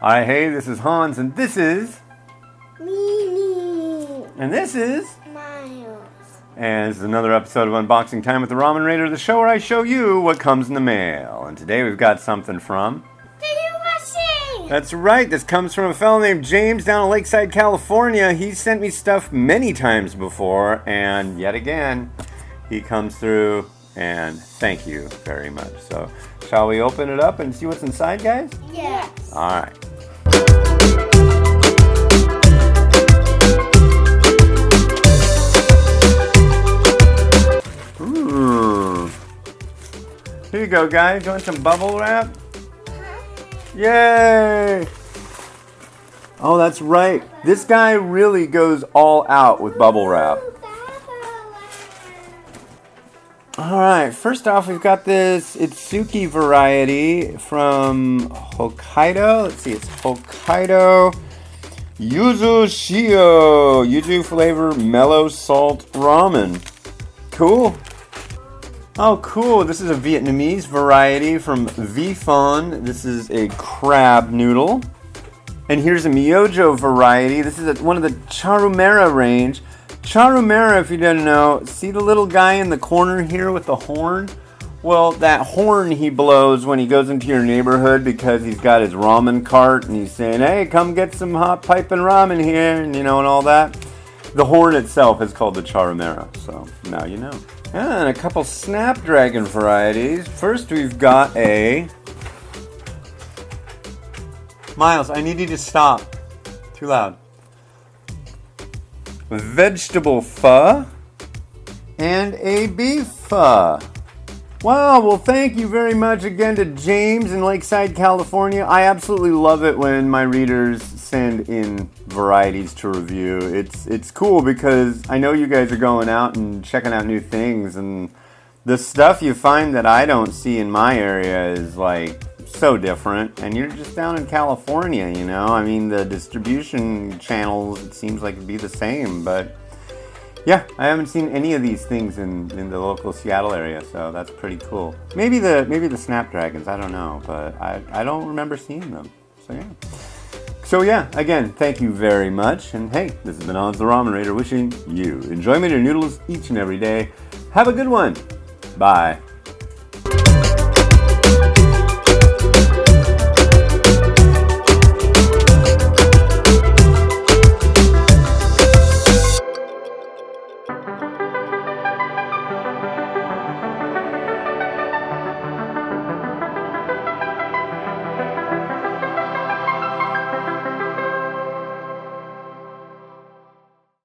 Hi, hey, this is Hans, and this is... Mimi. And this is... Miles. And this is another episode of Unboxing Time with the Ramen Raider, the show where I show you what comes in the mail. And today we've got something from... The USA. That's right, this comes from a fellow named James down in Lakeside, California. He's sent me stuff many times before, and yet again, he comes through, and thank you very much. So, shall we open it up and see what's inside, guys? Yes. All right. Here you go, guys. You want some bubble wrap? Yay! Oh, that's right. This guy really goes all out with bubble wrap. Alright, first off, we've got this Itsuki variety from Hokkaido. Let's see, it's Hokkaido Yuzu Shio. Yuzu flavor mellow salt ramen. Cool. Oh, cool. This is a Vietnamese variety from Vifon. This is a crab noodle. And here's a Myojo variety. This is one of the Charumera range. Charumera, if you didn't know, see the little guy in the corner here with the horn? Well, that horn he blows when he goes into your neighborhood because he's got his ramen cart and he's saying, hey, come get some hot piping ramen here, and and all that. The horn itself is called the Charumera, so now you know. And a couple Snapdragon varieties. First, we've got a... Miles, I need you to stop. Too loud. Vegetable pho and a beef pho. Wow, well thank you very much again to James in Lakeside, California. I absolutely love it when my readers send in varieties to review. It's cool because I know you guys are going out and checking out new things, and the stuff you find that I don't see in my area is like so different, and you're just down in California, I mean, the distribution channels, it seems like it'd be the same, but yeah, I haven't seen any of these things in the local Seattle area, so that's pretty cool. Maybe the Snapdragons, I don't know, but I don't remember seeing them, so yeah, again, thank you very much, and hey, this has been Hans the Ramen Raider wishing you enjoyment of noodles each and every day. Have a good one. Bye.